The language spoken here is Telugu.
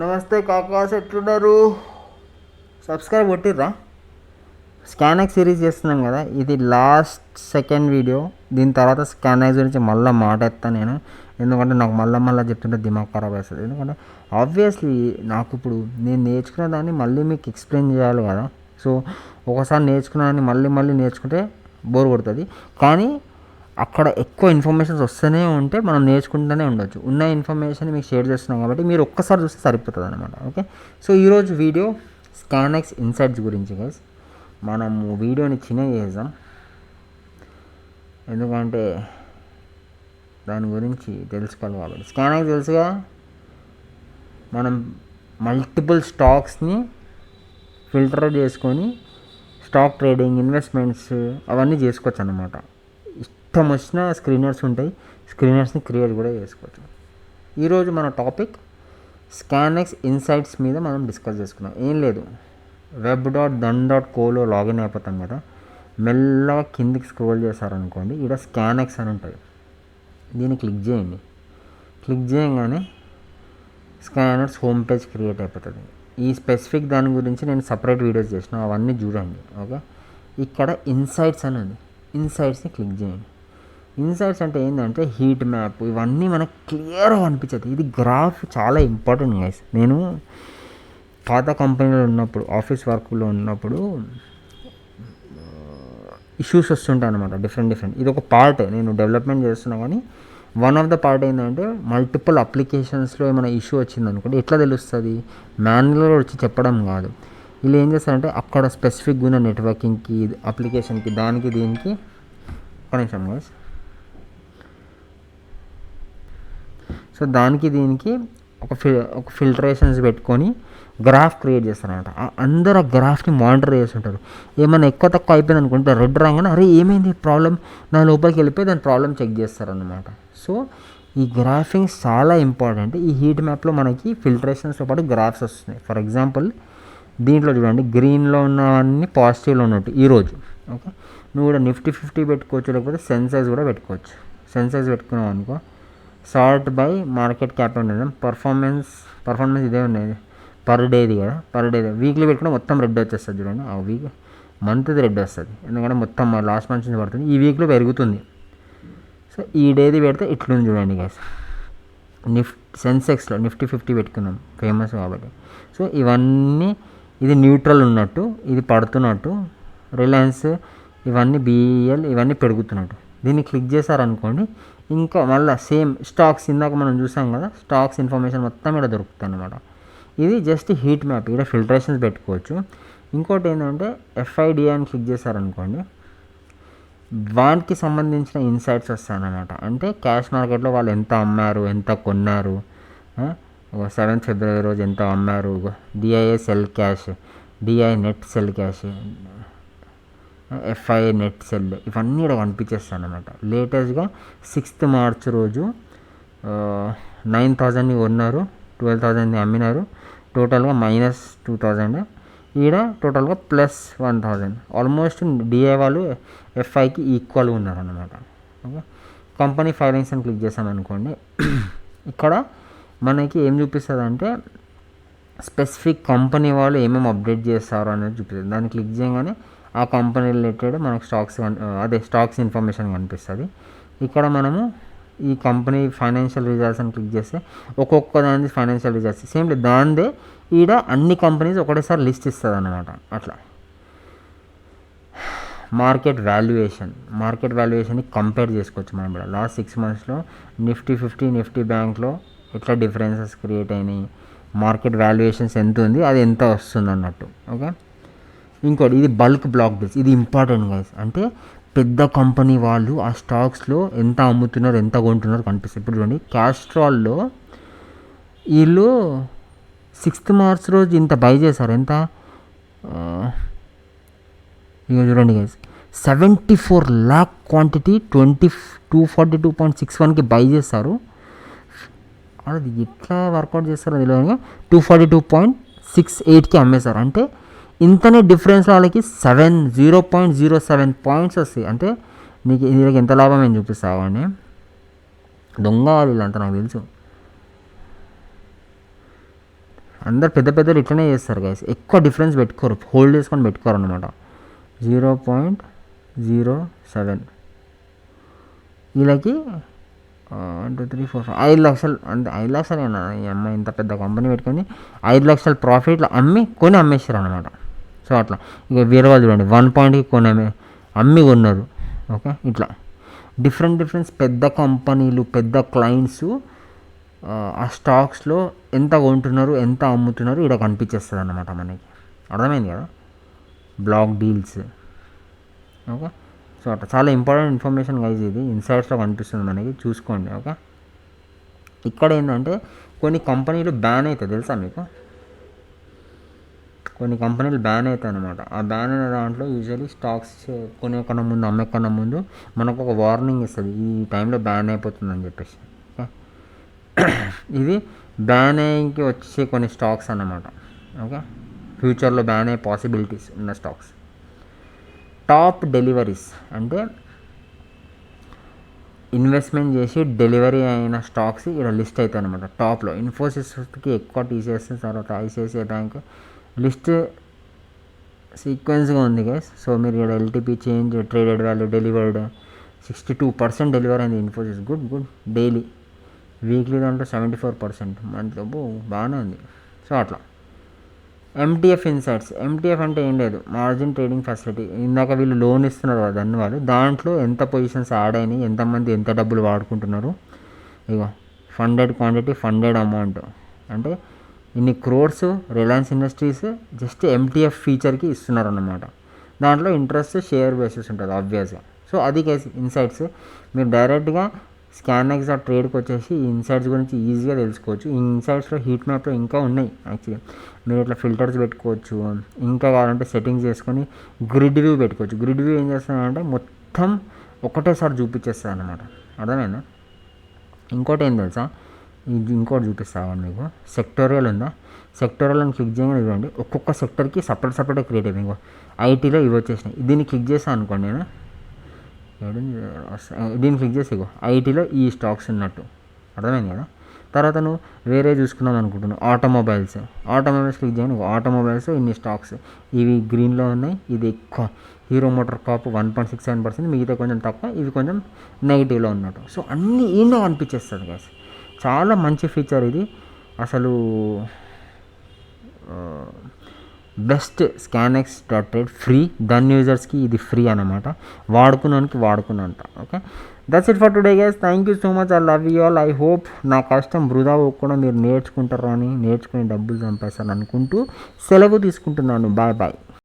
నమస్తే కాకాస్, ఎట్లున్నారు? సబ్స్క్రైబ్ కొట్టిర్రా? స్కానెక్స్ సిరీస్ చేస్తున్నాం కదా, ఇది లాస్ట్ సెకండ్ వీడియో. దీని తర్వాత స్కానెక్స్ గురించి మళ్ళీ మాట్లాడతాను నేను, ఎందుకంటే నాకు మళ్ళీ చెప్తుంటే దిమాగ్ ఖరాబ్ అవుతుంది. ఎందుకంటే ఆబ్వియస్లీ నాకు ఇప్పుడు నేను నేర్చుకున్న దాన్ని మళ్ళీ మీకు ఎక్స్ప్లెయిన్ చేయాలి కదా. సో ఒకసారి నేర్చుకున్న దాన్ని మళ్ళీ నేర్చుకుంటే బోర్ కొడుతుంది. కానీ అక్కడ ఎక్కువ ఇన్ఫర్మేషన్స్ వస్తూనే ఉంటే మనం నేర్చుకుంటూనే ఉండొచ్చు. ఉన్న ఇన్ఫర్మేషన్ మీకు షేర్ చేస్తున్నాం కాబట్టి మీరు ఒక్కసారి చూస్తే సరిపోతుంది అనమాట. ఓకే, సో ఈరోజు వీడియో స్కానెక్స్ ఇన్సైట్స్ గురించి గైస్. మనము వీడియోని చిన్నగా చేద్దాం, ఎందుకంటే దాని గురించి తెలుసుకోవాలి కాబట్టి. స్కానెక్స్ తెలుసుగా, మనం మల్టిపుల్ స్టాక్స్ని ఫిల్టర్ చేసుకొని స్టాక్ ట్రేడింగ్, ఇన్వెస్ట్మెంట్స్ అవన్నీ చేసుకోవచ్చు అన్నమాట. ఇష్టం వచ్చిన స్క్రీనర్స్ ఉంటాయి, స్క్రీనర్స్ని క్రియేట్ కూడా చేసుకోవచ్చు. ఈరోజు మన టాపిక్ స్కానెక్స్ ఇన్సైట్స్ మీద మనం డిస్కస్ చేసుకున్నాం. ఏం లేదు, web.dun.co లాగిన్ అయిపోతాం కదా, మెల్లగా కిందికి స్క్రోల్ చేశారనుకోండి, ఇక్కడ స్కానెక్స్ అని ఉంటుంది. దీన్ని క్లిక్ చేయండి. క్లిక్ చేయగానే స్కానర్స్ హోమ్ పేజ్ క్రియేట్ అయిపోతుంది. ఈ స్పెసిఫిక్ దాని గురించి నేను సపరేట్ వీడియోస్ చేసిన, అవన్నీ చూడండి. ఓకే, ఇక్కడ ఇన్సైట్స్ అని ఉంది, ఇన్సైట్స్ని క్లిక్ చేయండి. ఇన్సైట్స్ అంటే ఏంటంటే హీట్ మ్యాప్, ఇవన్నీ మనకు క్లియర్గా అనిపించదు. ఇది గ్రాఫ్ చాలా ఇంపార్టెంట్ గైస్. నేను పాత కంపెనీలో ఉన్నప్పుడు, ఆఫీస్ వర్క్లో ఉన్నప్పుడు ఇష్యూస్ వస్తుంటాయి అనమాట, డిఫరెంట్. ఇది ఒక పార్ట్, నేను డెవలప్మెంట్ చేస్తున్నా. కానీ వన్ ఆఫ్ ద పార్ట్ ఏంటంటే మల్టిపుల్ అప్లికేషన్స్లో ఏమైనా ఇష్యూ వచ్చింది అనుకోండి, ఎట్లా తెలుస్తుంది? మాన్యువల్గా వచ్చి చెప్పడం కాదు, వీళ్ళు ఏం చేస్తారంటే అక్కడ స్పెసిఫిక్గా ఉన్న నెట్వర్కింగ్కి, అప్లికేషన్కి, దానికి దీనికి కనెక్షన్ గైస్. సో దానికి దీనికి ఒక ఫిల్టరేషన్స్ పెట్టుకొని గ్రాఫ్ క్రియేట్ చేస్తారనమాట. అందరు ఆ గ్రాఫ్ని మానిటర్ చేస్తుంటారు. ఏమైనా ఎక్కువ తక్కువ అయిపోయింది అనుకుంటే రెడ్ రాగానే అరే ఏమైంది ప్రాబ్లం, దాని లోపలికి వెళ్ళిపోయి దాని ప్రాబ్లం చెక్ చేస్తారనమాట. సో ఈ గ్రాఫింగ్స్ చాలా ఇంపార్టెంట్. ఈ హీట్ మ్యాప్లో మనకి ఫిల్టరేషన్స్తో పాటు గ్రాఫ్స్ వస్తున్నాయి. ఫర్ ఎగ్జాంపుల్ దీంట్లో చూడండి, గ్రీన్లో ఉన్నవన్నీ పాజిటివ్లో ఉన్నట్టు ఈరోజు. ఓకే, నువ్వు కూడా నిఫ్టీ 50 పెట్టుకోవచ్చు, లేకపోతే సెన్సెక్స్ కూడా పెట్టుకోవచ్చు. సెన్సెక్స్ పెట్టుకున్నావు అనుకో, సార్ట్ బై మార్కెట్ క్యాప్ ఉండదు, పర్ఫార్మెన్స్ ఇదే ఉన్నాయి, పర్ డేది కదా, పర్ డే. వీక్లీ పెట్టుకుంటే మొత్తం రెడ్ వచ్చేస్తుంది చూడండి. ఆ వీక్ మంత్ది రెడ్ వస్తుంది, ఎందుకంటే మొత్తం లాస్ట్ మంత్ నుంచి పడుతుంది, ఈ వీక్లో పెరుగుతుంది. సో ఈ డేది పెడితే ఇట్లుంది చూడండి గైస్. సెన్సెక్స్లో నిఫ్టీ 50 పెట్టుకున్నాం, ఫేమస్ కాబట్టి. సో ఇవన్నీ, ఇది న్యూట్రల్ ఉన్నట్టు, ఇది పడుతున్నట్టు, రిలయన్స్ ఇవన్నీ, BEL ఇవన్నీ పెరుగుతున్నట్టు. దీన్ని క్లిక్ చేశారనుకోండి, ఇంకా మళ్ళీ సేమ్ స్టాక్స్ ఇందాక మనం చూసాం కదా, స్టాక్స్ ఇన్ఫర్మేషన్ మొత్తం ఇక్కడ దొరుకుతుంది అనమాట. ఇది జస్ట్ హీట్ మ్యాప్, ఇక్కడ ఫిల్టరేషన్స్ పెట్టుకోవచ్చు. ఇంకోటి ఏంటంటే FID అని క్లిక్ చేశారనుకోండి, వాటికి సంబంధించిన ఇన్సైట్స్ వస్తాయన్నమాట. అంటే క్యాష్ మార్కెట్లో వాళ్ళు ఎంత అమ్మారు, ఎంత కొన్నారు, 7th ఫిబ్రవరి రోజు ఎంత అమ్మారు, DIA cell cash, DI net cell cash, FIA net cell, ఇవన్నీ ఇక్కడ కనిపించేస్తాయి అన్నమాట. లేటెస్ట్గా 6th మార్చ్ రోజు 9,000ని కొన్నారు, 12,000ని అమ్మినారు, టోటల్గా -2,000. ఈడ టోటల్గా +1,000. ఆల్మోస్ట్ DI వాళ్ళు FIకి ఈక్వల్గా ఉన్నారన్నమాట. ఓకే, కంపెనీ ఫైలింగ్స్ అని క్లిక్ చేసామనుకోండి, ఇక్కడ మనకి ఏం చూపిస్తుంది అంటే స్పెసిఫిక్ కంపెనీ వాళ్ళు ఏమేమి అప్డేట్ చేస్తారో అనేది చూపిస్తుంది. దాన్ని క్లిక్ చేయగానే ఆ కంపెనీ రిలేటెడ్ మనకు స్టాక్స్ ఇన్ఫర్మేషన్ కనిపిస్తుంది. ఇక్కడ మనము ఈ కంపెనీ ఫైనాన్షియల్ రిజల్ట్స్ అని క్లిక్ చేస్తే ఒక్కొక్క దాని ఫైనాన్షియల్ రిజల్ట్స్ సేమ్ దానిదే ఈడ అన్ని కంపెనీస్ ఒకటేసారి లిస్ట్ ఇస్తుంది అన్నమాట. అట్లా మార్కెట్ వాల్యుయేషన్ని కంపేర్ చేసుకోవచ్చు మనం. ఇక్కడ లాస్ట్ 6 monthsలో నిఫ్టీ 50, నిఫ్టీ బ్యాంక్లో ఎట్లా డిఫరెన్సెస్ క్రియేట్ అయినాయి, మార్కెట్ వాల్యుయేషన్స్ ఎంత ఉంది, అది ఎంత వస్తుంది అన్నట్టు. ఓకే, ఇంకోటి ఇది బల్క్ బ్లాక్ డీల్స్, ఇది ఇంపార్టెంట్ గైస్. అంటే పెద్ద కంపెనీ వాళ్ళు ఆ స్టాక్స్లో ఎంత అమ్ముతున్నారు, ఎంత కొంటున్నారు కనిపిస్తుంది. ఇప్పుడు చూడండి, క్యాస్ట్రాల్లో వీళ్ళు 6th మార్చ్ రోజు ఇంత బై చేశారు, ఎంత ఇక చూడండి గైస్, 74 lakh క్వాంటిటీ 242.61కి బై చేస్తారు. అది ఎట్లా వర్కౌట్ చేస్తారో తెలియదు, 242.68కి అమ్మేశారు. అంటే ఇంతనే డిఫరెన్స్ వాళ్ళకి 0.07 పాయింట్స్ వస్తాయి. అంటే నీకు వీళ్ళకి ఎంత లాభం ఏం చూపిస్తావు అని, దొంగ వీళ్ళంతా నాకు తెలుసు. అందరు పెద్ద పెద్దలు ఇట్లనే చేస్తారు గైస్, ఎక్కువ డిఫరెన్స్ పెట్టుకోరు, హోల్డ్ చేసుకొని పెట్టుకోరు అనమాట. 0.07 వీళ్ళకి 1 2 3 4 5 లక్షలు, అంటే 5 లక్షలు అయినా ఈ అమ్మాయి ఇంత పెద్ద కంపెనీ పెట్టుకొని 5 లక్షల ప్రాఫిట్లు కొని అమ్మేసారు అనమాట. సో అట్లా ఇక వేరే వాళ్ళు చూడండి 1 పాయింట్కి అమ్మి కొన్నారు. ఓకే, ఇట్లా డిఫరెన్స్ పెద్ద కంపెనీలు పెద్ద క్లయింట్స్ ఆ స్టాక్స్లో ఎంత కొంటున్నారు ఎంత అమ్ముతున్నారు ఇక్కడ కనిపించేస్తుంది అన్నమాట మనకి. అర్థమైంది కదా, బ్లాక్ డీల్స్. ఓకే, సో అట్లా చాలా ఇంపార్టెంట్ ఇన్ఫర్మేషన్ గైజ్, ఇది ఇన్సైట్స్లో కనిపిస్తుంది మనకి, చూసుకోండి. ఓకే, ఇక్కడ ఏంటంటే కొన్ని కంపెనీలు బ్యాన్ అవుతాయి తెలుసా మీకు, కొన్ని కంపెనీలు బ్యాన్ అవుతాయి అనమాట. ఆ బ్యాన్ అయిన దాంట్లో యూజువల్లీ స్టాక్స్ కొనే కన్నా ముందు అమ్మే కన్నా ముందు మనకు ఒక వార్నింగ్ ఇస్తుంది, ఈ టైంలో బ్యాన్ అయిపోతుందని చెప్పేసి. ఇది బ్యాన్ అయ్యి వచ్చే కొన్ని స్టాక్స్ అన్నమాట. ఓకే, ఫ్యూచర్లో బ్యాన్ అయ్యే పాసిబిలిటీస్ ఉన్న స్టాక్స్. టాప్ డెలివరీస్ అంటే ఇన్వెస్ట్మెంట్ చేసి డెలివరీ అయిన స్టాక్స్ ఇక్కడ లిస్ట్ అవుతాయి అనమాట. టాప్లో ఇన్ఫోసిస్కి ఎక్కువ, టీసీఎస్, తర్వాత ఐసిఐసిఐ బ్యాంక్ లిస్ట్ సీక్వెన్స్గా ఉంది గైస్. సో మీరు ఇక్కడ LTP change, traded value, delivered 62% deliver అయింది ఇన్ఫోసిస్. గుడ్. డైలీ, వీక్లీ దాంట్లో 74%, మంత్లో బాగానే ఉంది. సో అట్లా. MTF insights. ఎంటీఎఫ్ అంటే ఏం లేదు, మార్జిన్ ట్రేడింగ్ ఫెసిలిటీ. ఇందాక వీళ్ళు లోన్ ఇస్తున్నారు కదా వాళ్ళు, దాంట్లో ఎంత పొజిషన్స్ యాడ్ అయినాయి, ఎంతమంది ఎంత డబ్బులు వాడుకుంటున్నారు, ఇగో ఫండెడ్ క్వాంటిటీ, ఫండెడ్ అమౌంట్, అంటే ఇన్ని crores Reliance Industries just MTF ఫీచర్కి ఇస్తున్నారు అన్నమాట. దాంట్లో ఇంట్రెస్ట్ షేర్ బేసిస్ ఉంటుంది ఆబ్వియస్గా. సో అది కేసు ఇన్సైట్స్. మీరు డైరెక్ట్గా స్కాన్ఎక్స్ ట్రేడ్కి వచ్చేసి ఈ ఇన్సైట్స్ గురించి ఈజీగా తెలుసుకోవచ్చు. ఈ ఇన్సైట్స్లో హీట్ మ్యాప్లో ఇంకా ఉన్నాయి యాక్చువల్లీ. మీరు ఇట్లా ఫిల్టర్స్ పెట్టుకోవచ్చు, ఇంకా కావాలంటే సెట్టింగ్స్ చేసుకొని గ్రిడ్ వ్యూ పెట్టుకోవచ్చు. గ్రిడ్ వ్యూ ఏం చేస్తుందంటే మొత్తం ఒకటేసారి చూపించేస్తుంది అన్నమాట. అర్థమైందా? ఇంకోటి ఏం తెలుసా, ఇంకోటి చూపిస్తాను మీకు. సెక్టోరియల్ ఉందా, సెక్టోరియల్ అని క్లిక్ చేయగానే చూడండి, ఒక్కొక్క సెక్టర్కి సపరేట్గా క్రియేట్ అయిపోయింది. ఇంకో ఐటీలో ఇవి వచ్చేసినాయి. దీన్ని క్లిక్ చేస్తాను అనుకోండి, నేను దీన్ని క్లిక్ చేసి ఇగో ఐటీలో ఈ స్టాక్స్ ఉన్నట్టు. అర్థమైంది కదా? తర్వాత నువ్వు వేరే చూసుకుందాం అనుకుంటున్నావు, ఆటోమొబైల్స్ క్లిక్ చేయని, ఆటోమొబైల్స్ ఇన్ని స్టాక్స్, ఇవి గ్రీన్లో ఉన్నాయి. ఇది ఎక్కువ హీరో మోటార్ కాప్ 1.67%, మిగతా కొంచెం తక్కువ, ఇవి కొంచెం నెగిటివ్లో ఉన్నట్టు. సో అన్నీ ఈయన కనిపించేస్తుంది గైస్. చాలా మంచి ఫీచర్ ఇది అసలు. బెస్ట్ scanx.trade ఫ్రీ, డన్ యూజర్స్కి ఇది ఫ్రీ అనమాట, వాడుకున్నంత. Okay, that's it for today guys. Thank you so much. I love you all. I hope నా కష్టం వృధా పోకుండా మీరు నేర్చుకుంటారని, నేర్చుకుని డబ్బులు సంపాదిస్తారని అనుకుంటూ సెలవు తీసుకుంటున్నాను. బాయ్.